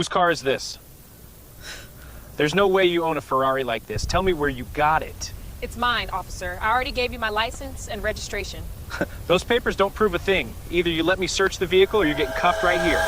Whose car is this? There's no way you own a Ferrari like this. Tell me where you got it. It's mine, officer. I already gave you my license and registration. Those papers don't prove a thing. Either you let me search the vehicle or you're getting cuffed right here.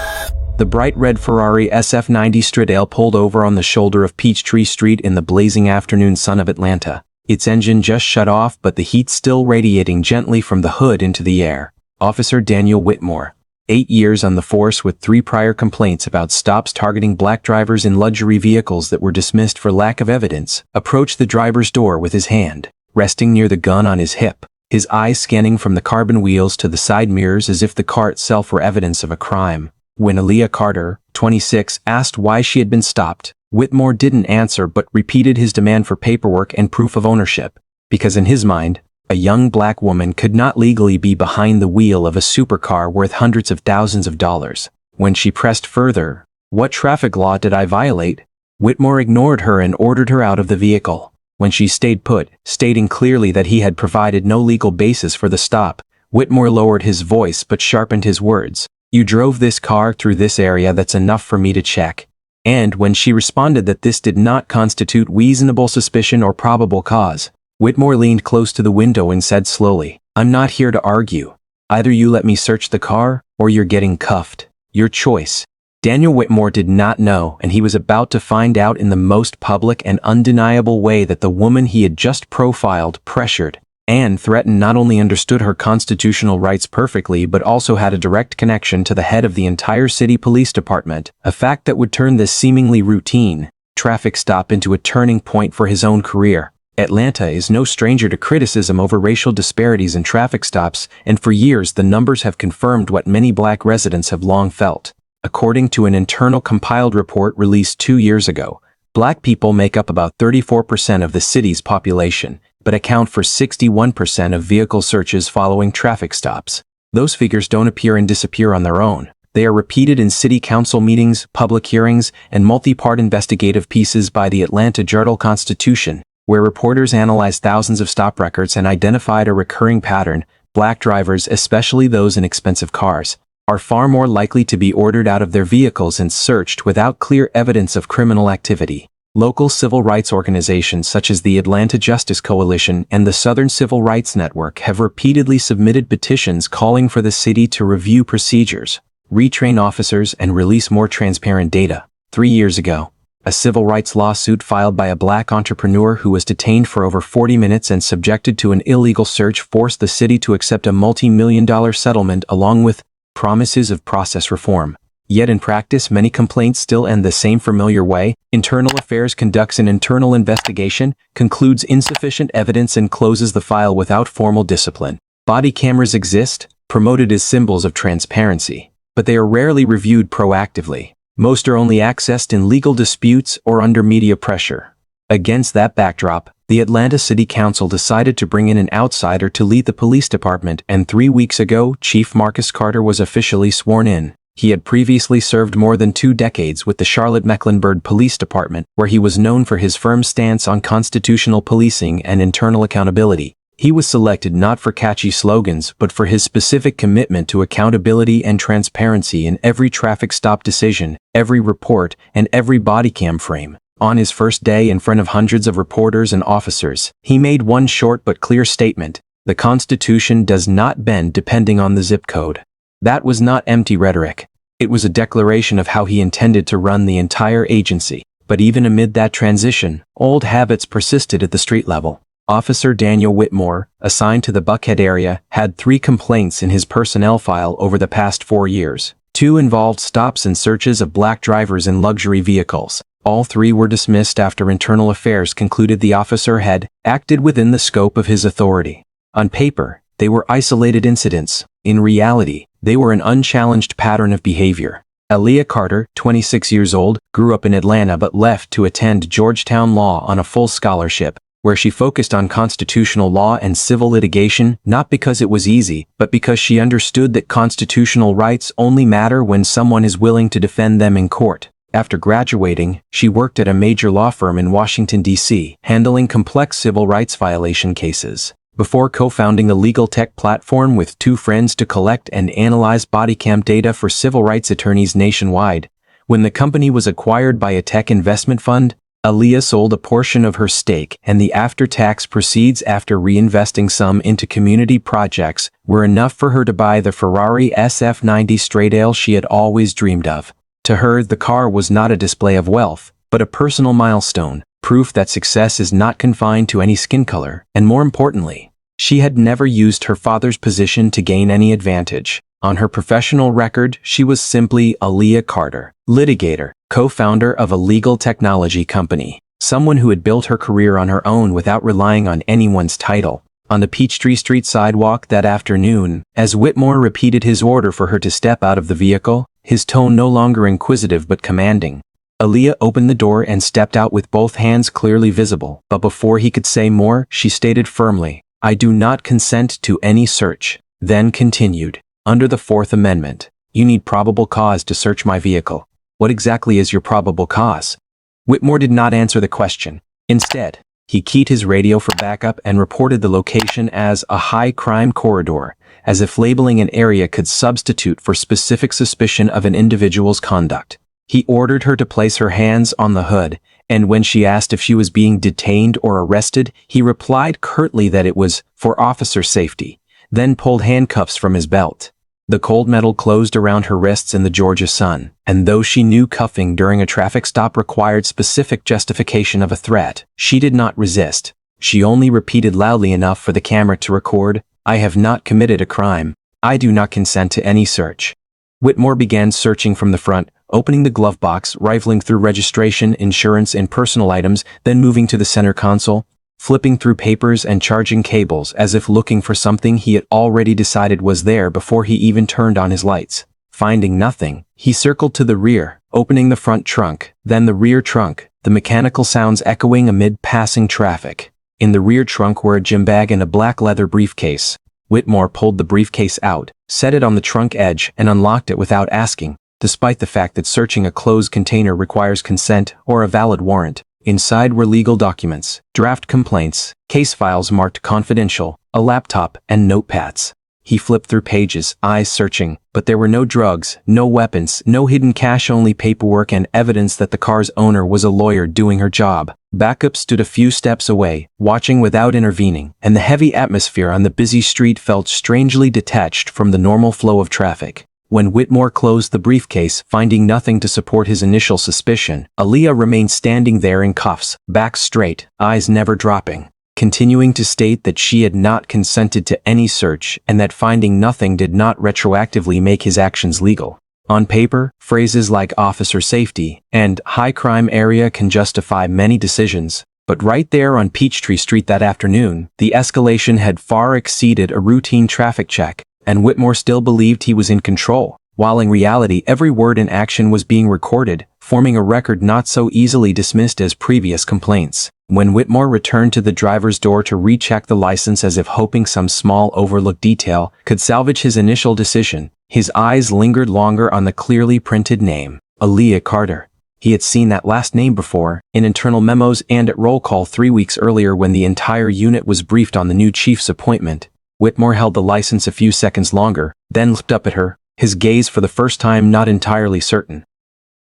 The bright red Ferrari SF90 Stradale pulled over on the shoulder of Peachtree Street in the blazing afternoon sun of Atlanta. Its engine just shut off, but the heat still radiating gently from the hood into the air. Officer Daniel Whitmore, 8 years on the force with 3 prior complaints about stops targeting black drivers in luxury vehicles that were dismissed for lack of evidence, approached the driver's door with his hand resting near the gun on his hip, his eyes scanning from the carbon wheels to the side mirrors as if the car itself were evidence of a crime. When Aaliyah Carter, 26, asked why she had been stopped, Whitmore didn't answer but repeated his demand for paperwork and proof of ownership, because in his mind, a young black woman could not legally be behind the wheel of a supercar worth hundreds of thousands of dollars. When she pressed further, "What traffic law did I violate?" Whitmore ignored her and ordered her out of the vehicle. When she stayed put, stating clearly that he had provided no legal basis for the stop, Whitmore lowered his voice but sharpened his words. "You drove this car through this area, that's enough for me to check." And when she responded that this did not constitute reasonable suspicion or probable cause, Whitmore leaned close to the window and said slowly, "I'm not here to argue. Either you let me search the car, or you're getting cuffed. Your choice." Daniel Whitmore did not know, and he was about to find out in the most public and undeniable way, that the woman he had just profiled, pressured, and threatened not only understood her constitutional rights perfectly but also had a direct connection to the head of the entire city police department, a fact that would turn this seemingly routine traffic stop into a turning point for his own career. Atlanta is no stranger to criticism over racial disparities in traffic stops, and for years the numbers have confirmed what many black residents have long felt. According to an internal compiled report released 2 years ago, black people make up about 34% of the city's population, but account for 61% of vehicle searches following traffic stops. Those figures don't appear and disappear on their own. They are repeated in city council meetings, public hearings, and multi-part investigative pieces by the Atlanta Journal-Constitution, where reporters analyzed thousands of stop records and identified a recurring pattern. Black drivers, especially those in expensive cars, are far more likely to be ordered out of their vehicles and searched without clear evidence of criminal activity. Local civil rights organizations such as the Atlanta Justice Coalition and the Southern Civil Rights Network have repeatedly submitted petitions calling for the city to review procedures, retrain officers, and release more transparent data. 3 years ago, a civil rights lawsuit filed by a black entrepreneur who was detained for over 40 minutes and subjected to an illegal search forced the city to accept a multi-million-dollar settlement along with promises of process reform. Yet in practice, many complaints still end the same familiar way. Internal Affairs conducts an internal investigation, concludes insufficient evidence, and closes the file without formal discipline. Body cameras exist, promoted as symbols of transparency, but they are rarely reviewed proactively. Most are only accessed in legal disputes or under media pressure. Against that backdrop, the Atlanta City Council decided to bring in an outsider to lead the police department, and 3 weeks ago, Chief Marcus Carter was officially sworn in. He had previously served more than 2 decades with the Charlotte-Mecklenburg Police Department, where he was known for his firm stance on constitutional policing and internal accountability. He was selected not for catchy slogans but for his specific commitment to accountability and transparency in every traffic stop decision, every report, and every body cam frame. On his first day in front of hundreds of reporters and officers, he made one short but clear statement: the Constitution does not bend depending on the zip code. That was not empty rhetoric. It was a declaration of how he intended to run the entire agency. But even amid that transition, old habits persisted at the street level. Officer Daniel Whitmore, assigned to the Buckhead area, had 3 complaints in his personnel file over the past 4 years. 2 involved stops and searches of black drivers in luxury vehicles. All 3 were dismissed after Internal Affairs concluded the officer had acted within the scope of his authority. On paper, they were isolated incidents. In reality, they were an unchallenged pattern of behavior. Aaliyah Carter, 26 years old, grew up in Atlanta but left to attend Georgetown Law on a full scholarship, where she focused on constitutional law and civil litigation, not because it was easy, but because she understood that constitutional rights only matter when someone is willing to defend them in court. After graduating, she worked at a major law firm in Washington, D.C., handling complex civil rights violation cases. Before co-founding a legal tech platform with 2 friends to collect and analyze bodycam data for civil rights attorneys nationwide, When the company was acquired by a tech investment fund, Aaliyah sold a portion of her stake, and the after-tax proceeds after reinvesting some into community projects were enough for her to buy the Ferrari SF90 Stradale she had always dreamed of. To her, the car was not a display of wealth, but a personal milestone, proof that success is not confined to any skin color, and more importantly, she had never used her father's position to gain any advantage. On her professional record, she was simply Aaliyah Carter, litigator, co-founder of a legal technology company, someone who had built her career on her own without relying on anyone's title. On the Peachtree Street sidewalk that afternoon, as Whitmore repeated his order for her to step out of the vehicle, his tone no longer inquisitive but commanding, Aaliyah opened the door and stepped out with both hands clearly visible, but before he could say more, she stated firmly, "I do not consent to any search," then continued, "Under the Fourth Amendment, you need probable cause to search my vehicle. What exactly is your probable cause?" Whitmore did not answer the question. Instead, he keyed his radio for backup and reported the location as a high-crime corridor, as if labeling an area could substitute for specific suspicion of an individual's conduct. He ordered her to place her hands on the hood, and when she asked if she was being detained or arrested, he replied curtly that it was for officer safety, then pulled handcuffs from his belt. The cold metal closed around her wrists in the Georgia sun, and though she knew cuffing during a traffic stop required specific justification of a threat, she did not resist. She only repeated loudly enough for the camera to record, "I have not committed a crime. I do not consent to any search." Whitmore began searching from the front, opening the glove box, rifling through registration, insurance, and personal items, then moving to the center console, flipping through papers and charging cables as if looking for something he had already decided was there before he even turned on his lights. Finding nothing, he circled to the rear, opening the front trunk, then the rear trunk, the mechanical sounds echoing amid passing traffic. In the rear trunk were a gym bag and a black leather briefcase. Whitmore pulled the briefcase out, set it on the trunk edge, and unlocked it without asking, despite the fact that searching a closed container requires consent or a valid warrant. Inside were legal documents, draft complaints, case files marked confidential, a laptop, and notepads. He flipped through pages, eyes searching, but there were no drugs, no weapons, no hidden cash, only paperwork and evidence that the car's owner was a lawyer doing her job. Backup stood a few steps away, watching without intervening, and the heavy atmosphere on the busy street felt strangely detached from the normal flow of traffic. When Whitmore closed the briefcase, finding nothing to support his initial suspicion, Aaliyah remained standing there in cuffs, back straight, eyes never dropping, continuing to state that she had not consented to any search and that finding nothing did not retroactively make his actions legal. On paper, phrases like officer safety and high crime area can justify many decisions, but right there on Peachtree Street that afternoon, the escalation had far exceeded a routine traffic check, and Whitmore still believed he was in control, while in reality every word and action was being recorded, forming a record not so easily dismissed as previous complaints. When Whitmore returned to the driver's door to recheck the license as if hoping some small overlooked detail could salvage his initial decision, his eyes lingered longer on the clearly printed name, Aaliyah Carter. He had seen that last name before, in internal memos and at roll call 3 weeks earlier when the entire unit was briefed on the new chief's appointment. Whitmore held the license a few seconds longer, then looked up at her, his gaze for the first time not entirely certain.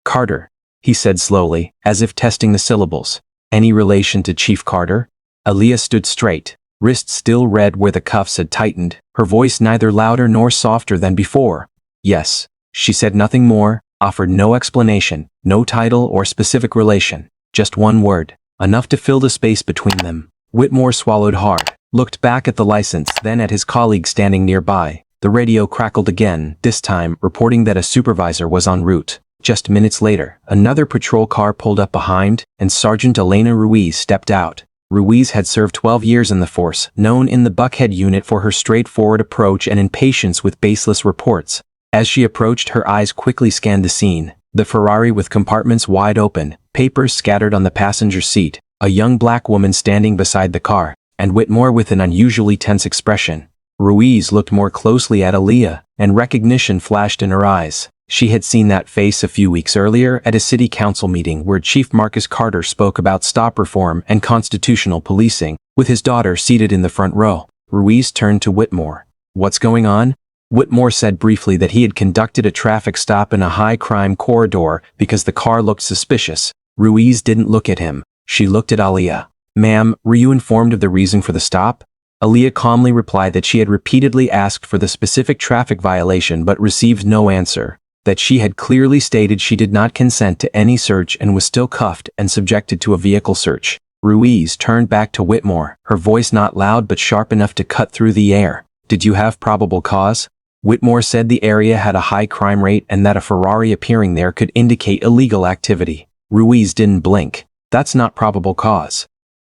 "Carter," he said slowly, as if testing the syllables. "Any relation to Chief Carter?" Aaliyah stood straight, wrists still red where the cuffs had tightened, her voice neither louder nor softer than before. "Yes." She said nothing more, offered no explanation, no title or specific relation, just one word, enough to fill the space between them. Whitmore swallowed hard, looked back at the license, then at his colleague standing nearby. The radio crackled again, this time reporting that a supervisor was en route. Just minutes later, another patrol car pulled up behind, and Sergeant Elena Ruiz stepped out. Ruiz had served 12 years in the force, known in the Buckhead unit for her straightforward approach and impatience with baseless reports. As she approached, her eyes quickly scanned the scene. The Ferrari with compartments wide open, papers scattered on the passenger seat, a young black woman standing beside the car, and Whitmore with an unusually tense expression. Ruiz looked more closely at Aaliyah, and recognition flashed in her eyes. She had seen that face a few weeks earlier at a city council meeting where Chief Marcus Carter spoke about stop reform and constitutional policing, with his daughter seated in the front row. Ruiz turned to Whitmore. "What's going on?" Whitmore said briefly that he had conducted a traffic stop in a high-crime corridor because the car looked suspicious. Ruiz didn't look at him. She looked at Aaliyah. "Ma'am, were you informed of the reason for the stop?" Aaliyah calmly replied that she had repeatedly asked for the specific traffic violation but received no answer, that she had clearly stated she did not consent to any search and was still cuffed and subjected to a vehicle search. Ruiz turned back to Whitmore, her voice not loud but sharp enough to cut through the air. "Did you have probable cause?" Whitmore said the area had a high crime rate and that a Ferrari appearing there could indicate illegal activity. Ruiz didn't blink. "That's not probable cause."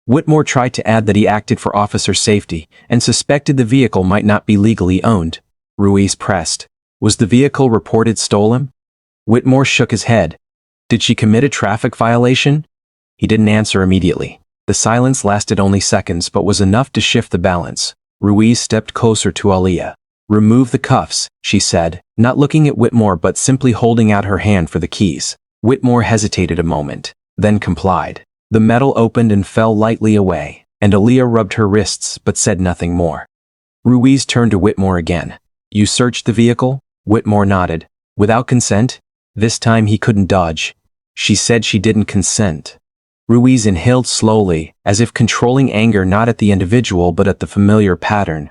Whitmore tried to add that he acted for officer safety and suspected the vehicle might not be legally owned. Ruiz pressed. "Was the vehicle reported stolen?" Whitmore shook his head. "Did she commit a traffic violation?" He didn't answer immediately. The silence lasted only seconds but was enough to shift the balance. Ruiz stepped closer to Aaliyah. "Remove the cuffs," she said, not looking at Whitmore but simply holding out her hand for the keys. Whitmore hesitated a moment, then complied. The metal opened and fell lightly away, and Aaliyah rubbed her wrists but said nothing more. Ruiz turned to Whitmore again. "You searched the vehicle?" Whitmore nodded. "Without consent?" This time he couldn't dodge. "She said she didn't consent." Ruiz inhaled slowly, as if controlling anger not at the individual but at the familiar pattern.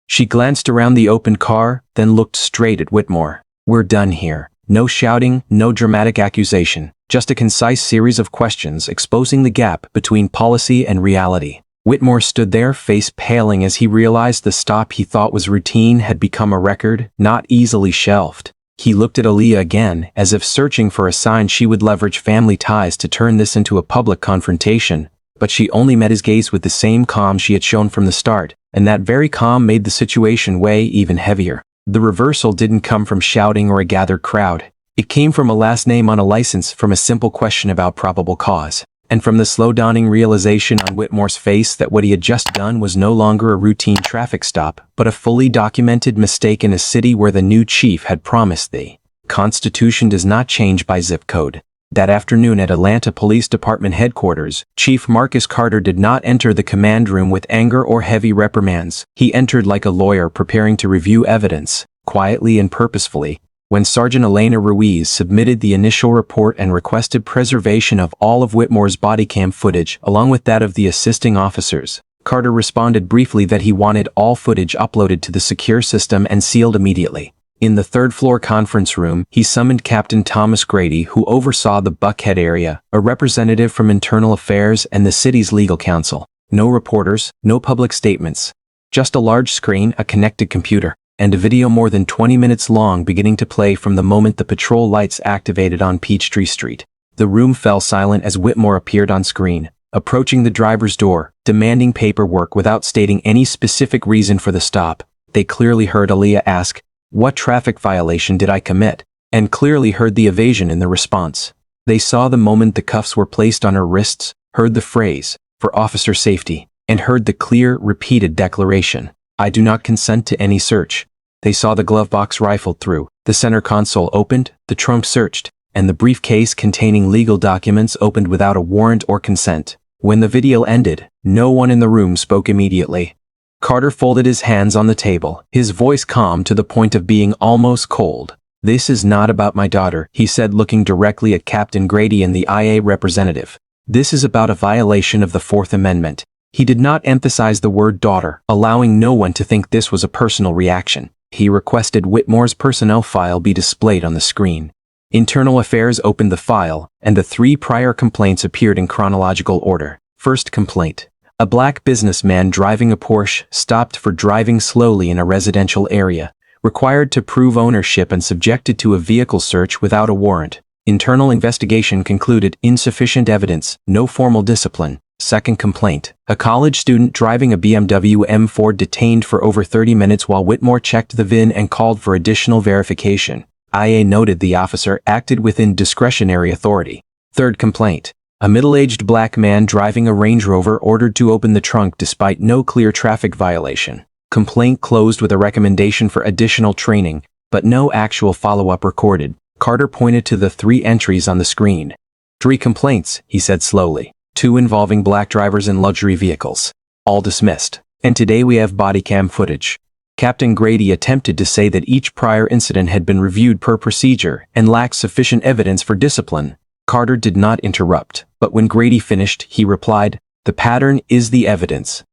She glanced around the open car, then looked straight at Whitmore. "We're done here. No shouting, no dramatic accusation, just a concise series of questions exposing the gap between policy and reality." Whitmore stood there, face paling as he realized the stop he thought was routine had become a record, not easily shelved. He looked at Aaliyah again, as if searching for a sign she would leverage family ties to turn this into a public confrontation, but she only met his gaze with the same calm she had shown from the start, and that very calm made the situation weigh even heavier. The reversal didn't come from shouting or a gathered crowd. It came from a last name on a license, from a simple question about probable cause, and from the slow-dawning realization on Whitmore's face that what he had just done was no longer a routine traffic stop, but a fully documented mistake in a city where the new chief had promised the Constitution does not change by zip code. That afternoon at Atlanta Police Department headquarters, Chief Marcus Carter did not enter the command room with anger or heavy reprimands. He entered like a lawyer preparing to review evidence, quietly and purposefully. When Sergeant Elena Ruiz submitted the initial report and requested preservation of all of Whitmore's bodycam footage along with that of the assisting officers, Carter responded briefly that he wanted all footage uploaded to the secure system and sealed immediately. In the third-floor conference room, he summoned Captain Thomas Grady, who oversaw the Buckhead area, a representative from Internal Affairs and the city's legal counsel. No reporters, no public statements. Just a large screen, a connected computer, and a video more than 20 minutes long beginning to play from the moment the patrol lights activated on Peachtree Street. The room fell silent as Whitmore appeared on screen, approaching the driver's door, demanding paperwork without stating any specific reason for the stop. They clearly heard Aaliyah ask, "What traffic violation did I commit?" and clearly heard the evasion in the response. They saw the moment the cuffs were placed on her wrists, heard the phrase, "for officer safety," and heard the clear, repeated declaration, "I do not consent to any search." They saw the glove box rifled through, the center console opened, the trunk searched, and the briefcase containing legal documents opened without a warrant or consent. When the video ended, no one in the room spoke immediately. Carter folded his hands on the table, his voice calm to the point of being almost cold. "This is not about my daughter," he said, looking directly at Captain Grady and the IA representative. "This is about a violation of the Fourth Amendment." He did not emphasize the word daughter, allowing no one to think this was a personal reaction. He requested Whitmore's personnel file be displayed on the screen. Internal Affairs opened the file, and the 3 prior complaints appeared in chronological order. First complaint. A black businessman driving a Porsche stopped for driving slowly in a residential area, required to prove ownership and subjected to a vehicle search without a warrant. Internal investigation concluded insufficient evidence, no formal discipline. Second complaint. A college student driving a BMW M4 detained for over 30 minutes while Whitmore checked the VIN and called for additional verification. IA noted the officer acted within discretionary authority. Third complaint. A middle-aged black man driving a Range Rover ordered to open the trunk despite no clear traffic violation. Complaint closed with a recommendation for additional training, but no actual follow-up recorded. Carter pointed to the 3 entries on the screen. 3 complaints, he said slowly. 2 involving black drivers in luxury vehicles. All dismissed. And today we have bodycam footage. Captain Grady attempted to say that each prior incident had been reviewed per procedure and lacked sufficient evidence for discipline. Carter did not interrupt, but when Grady finished, he replied, "The pattern is the evidence."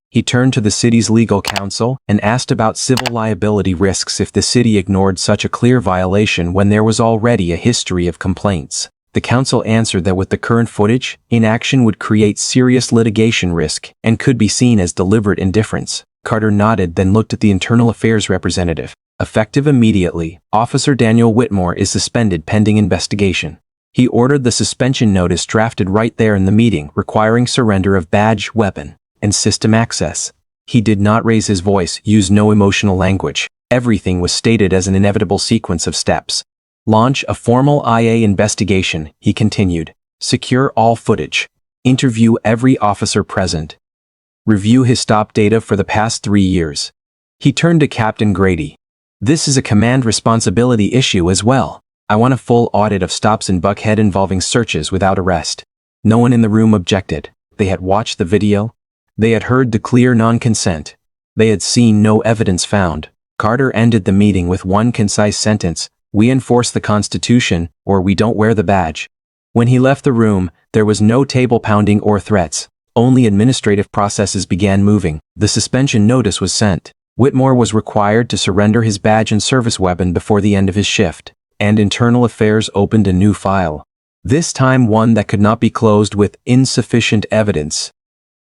He turned to the city's legal counsel and asked about civil liability risks if the city ignored such a clear violation when there was already a history of complaints. The counsel answered that with the current footage, inaction would create serious litigation risk and could be seen as deliberate indifference. Carter nodded, then looked at the internal affairs representative. Effective immediately, Officer Daniel Whitmore is suspended pending investigation. He ordered the suspension notice drafted right there in the meeting, requiring surrender of badge, weapon, and system access. He did not raise his voice, use no emotional language. Everything was stated as an inevitable sequence of steps. Launch a formal IA investigation, he continued. Secure all footage. Interview every officer present. Review his stop data for the past 3 years. He turned to Captain Grady. This is a command responsibility issue as well. I want a full audit of stops in Buckhead involving searches without arrest. No one in the room objected. They had watched the video. They had heard the clear non-consent. They had seen no evidence found. Carter ended the meeting with one concise sentence: "We enforce the Constitution, or we don't wear the badge." When he left the room, there was no table pounding or threats. Only administrative processes began moving. The suspension notice was sent. Whitmore was required to surrender his badge and service weapon before the end of his shift, and Internal Affairs opened a new file. This time one that could not be closed with insufficient evidence.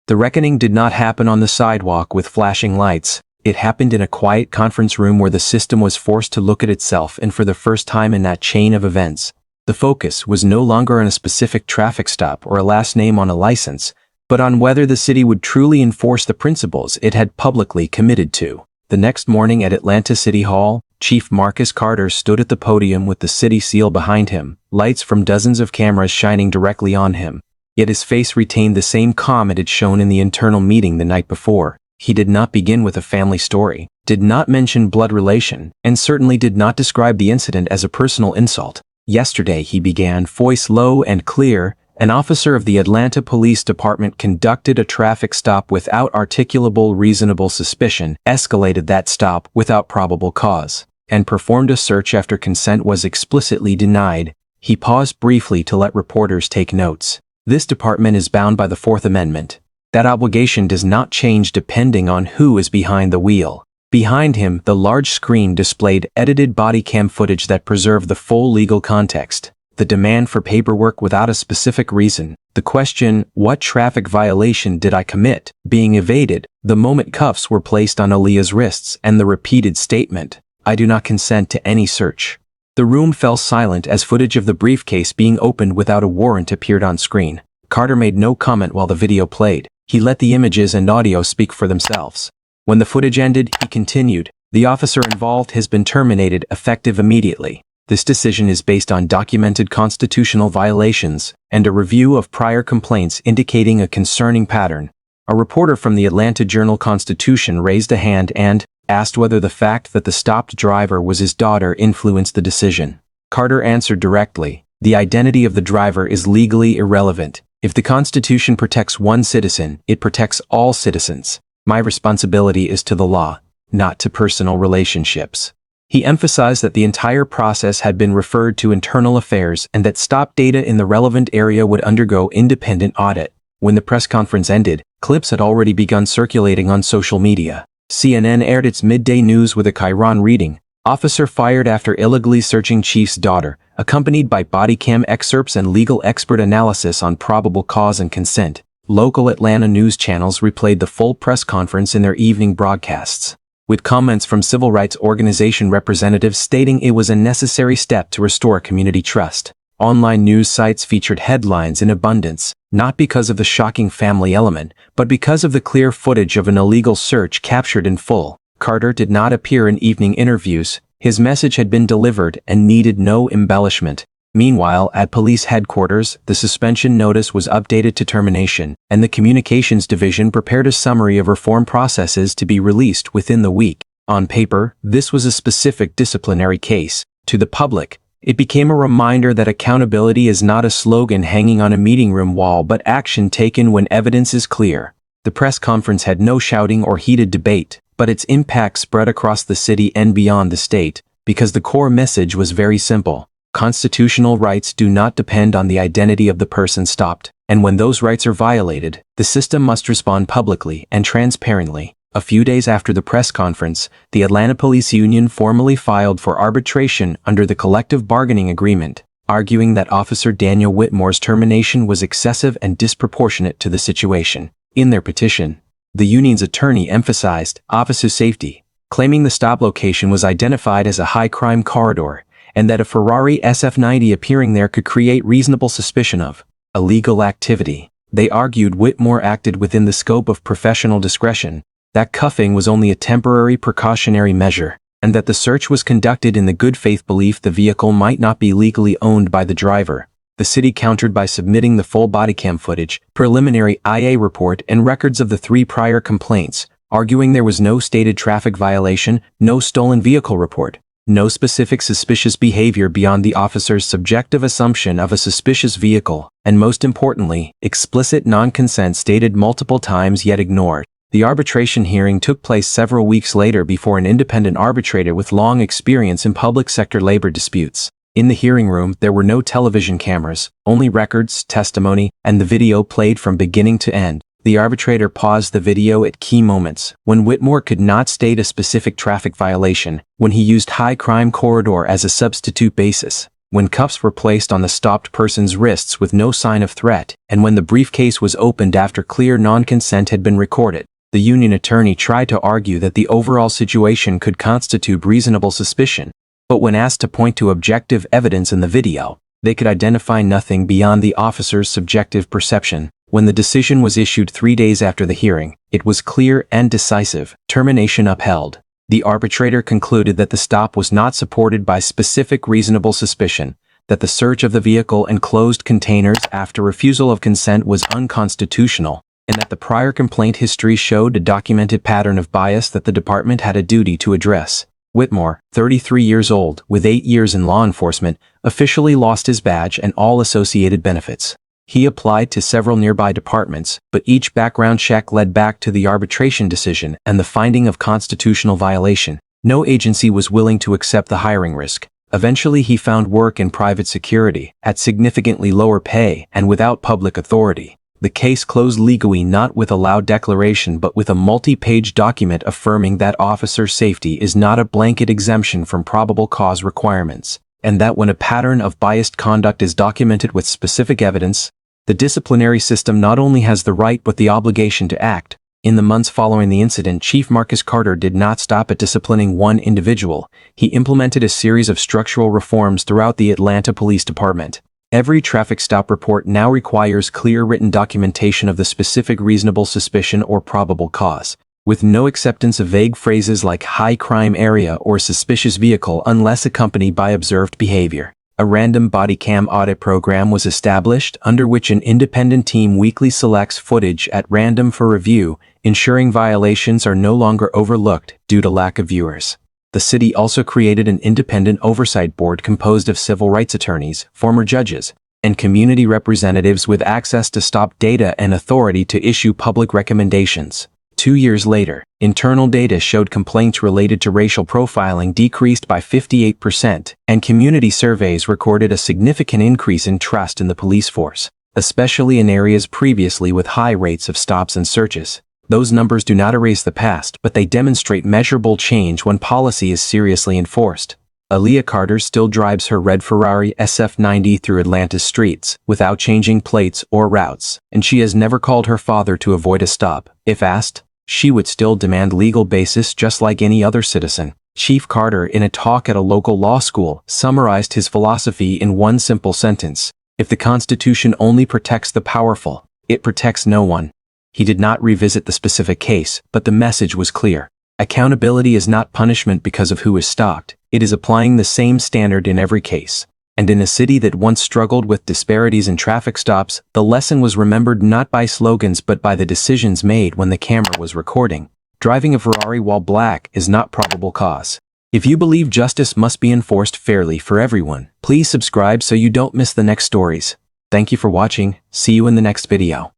The reckoning did not happen on the sidewalk with flashing lights. It happened in a quiet conference room where the system was forced to look at itself, and for the first time in that chain of events, the focus was no longer on a specific traffic stop or a last name on a license, but on whether the city would truly enforce the principles it had publicly committed to. The next morning at Atlanta City Hall, Chief Marcus Carter stood at the podium with the city seal behind him, lights from dozens of cameras shining directly on him. Yet his face retained the same calm it had shown in the internal meeting the night before. He did not begin with a family story, did not mention blood relation, and certainly did not describe the incident as a personal insult. Yesterday, he began, voice low and clear, an officer of the Atlanta Police Department conducted a traffic stop without articulable reasonable suspicion, escalated that stop without probable cause, and performed a search after consent was explicitly denied. He paused briefly to let reporters take notes. This department is bound by the Fourth Amendment. That obligation does not change depending on who is behind the wheel. Behind him, the large screen displayed edited Bodycam footage that preserved the full legal context. The demand for paperwork without a specific reason. The question, "What traffic violation did I commit?" being evaded. The moment cuffs were placed on Aaliyah's wrists, and the repeated statement, "I do not consent to any search." The room fell silent as footage of the briefcase being opened without a warrant appeared on screen. Carter made no comment while the video played. He let the images and audio speak for themselves. When the footage ended, he continued, "The officer involved has been terminated effective immediately. This decision is based on documented constitutional violations and a review of prior complaints indicating a concerning pattern." A reporter from the Atlanta Journal-Constitution raised a hand and asked whether the fact that the stopped driver was his daughter influenced the decision. Carter answered directly, "The identity of the driver is legally irrelevant. If the Constitution protects one citizen, it protects all citizens. My responsibility is to the law, not to personal relationships." He emphasized that the entire process had been referred to Internal Affairs and that stop data in the relevant area would undergo independent audit. When the press conference ended, clips had already begun circulating on social media. CNN aired its midday news with a Chiron reading, "Officer fired after illegally searching chief's daughter," accompanied by Bodycam excerpts and legal expert analysis on probable cause and consent. Local Atlanta news channels replayed the full press conference in their evening broadcasts, with comments from civil rights organization representatives stating it was a necessary step to restore community trust. Online news sites featured headlines in abundance, not because of the shocking family element, but because of the clear footage of an illegal search captured in full. Carter did not appear in evening interviews. His message had been delivered and needed no embellishment. Meanwhile, at police headquarters, the suspension notice was updated to termination, and the communications division prepared a summary of reform processes to be released within the week. On paper, this was a specific disciplinary case. To the public, it became a reminder that accountability is not a slogan hanging on a meeting room wall but action taken when evidence is clear. The press conference had no shouting or heated debate. but its impact spread across the city and beyond the state, because the core message was very simple. Constitutional rights do not depend on the identity of the person stopped, and when those rights are violated, the system must respond publicly and transparently. A few days after the press conference, the Atlanta Police Union formally filed for arbitration under the collective bargaining agreement, arguing that Officer Daniel Whitmore's termination was excessive and disproportionate to the situation. In their petition, the union's attorney emphasized officer safety, claiming the stop location was identified as a high-crime corridor, and that a Ferrari SF90 appearing there could create reasonable suspicion of illegal activity. They argued Whitmore acted within the scope of professional discretion, that cuffing was only a temporary precautionary measure, and that the search was conducted in the good faith belief the vehicle might not be legally owned by the driver. The city countered by submitting the full bodycam footage, preliminary IA report, and records of the 3 prior complaints, arguing there was no stated traffic violation, no stolen vehicle report, no specific suspicious behavior beyond the officer's subjective assumption of a suspicious vehicle, and most importantly, explicit non-consent stated multiple times yet ignored. The arbitration hearing took place several weeks later before an independent arbitrator with long experience in public sector labor disputes. In the hearing room, there were no television cameras, only records, testimony, and the video played from beginning to end. The arbitrator paused the video at key moments, when Whitmore could not state a specific traffic violation, when he used high-crime corridor as a substitute basis, when cuffs were placed on the stopped person's wrists with no sign of threat, and when the briefcase was opened after clear non-consent had been recorded. The union attorney tried to argue that the overall situation could constitute reasonable suspicion, but when asked to point to objective evidence in the video, they could identify nothing beyond the officer's subjective perception. When the decision was issued 3 days after the hearing, it was clear and decisive: termination upheld. The arbitrator concluded that the stop was not supported by specific reasonable suspicion, that the search of the vehicle and closed containers after refusal of consent was unconstitutional, and that the prior complaint history showed a documented pattern of bias that the department had a duty to address. Whitmore, 33 years old, with 8 years in law enforcement, officially lost his badge and all associated benefits. He applied to several nearby departments, but each background check led back to the arbitration decision and the finding of constitutional violation. No agency was willing to accept the hiring risk. Eventually he found work in private security, at significantly lower pay and without public authority. The case closed legally, not with a loud declaration but with a multi-page document affirming that officer safety is not a blanket exemption from probable cause requirements, and that when a pattern of biased conduct is documented with specific evidence, the disciplinary system not only has the right but the obligation to act. In the months following the incident, Chief Marcus Carter did not stop at disciplining one individual. He implemented a series of structural reforms throughout the Atlanta Police Department. Every traffic stop report now requires clear written documentation of the specific reasonable suspicion or probable cause, with no acceptance of vague phrases like high crime area or suspicious vehicle unless accompanied by observed behavior. A random Bodycam audit program was established under which an independent team weekly selects footage at random for review, ensuring violations are no longer overlooked due to lack of viewers. The city also created an independent oversight board composed of civil rights attorneys, former judges, and community representatives with access to stop data and authority to issue public recommendations. 2 years later, internal data showed complaints related to racial profiling decreased by 58%, and community surveys recorded a significant increase in trust in the police force, especially in areas previously with high rates of stops and searches. Those numbers do not erase the past, but they demonstrate measurable change when policy is seriously enforced. Aaliyah Carter still drives her red Ferrari SF90 through Atlanta's streets, without changing plates or routes, and she has never called her father to avoid a stop. If asked, she would still demand legal basis just like any other citizen. Chief Carter, in a talk at a local law school, summarized his philosophy in one simple sentence: if the Constitution only protects the powerful, it protects no one. He did not revisit the specific case, but the message was clear. Accountability is not punishment because of who is stopped. It is applying the same standard in every case. And in a city that once struggled with disparities in traffic stops, the lesson was remembered not by slogans but by the decisions made when the camera was recording. Driving a Ferrari while black is not probable cause. If you believe justice must be enforced fairly for everyone, please subscribe so you don't miss the next stories. Thank you for watching. See you in the next video.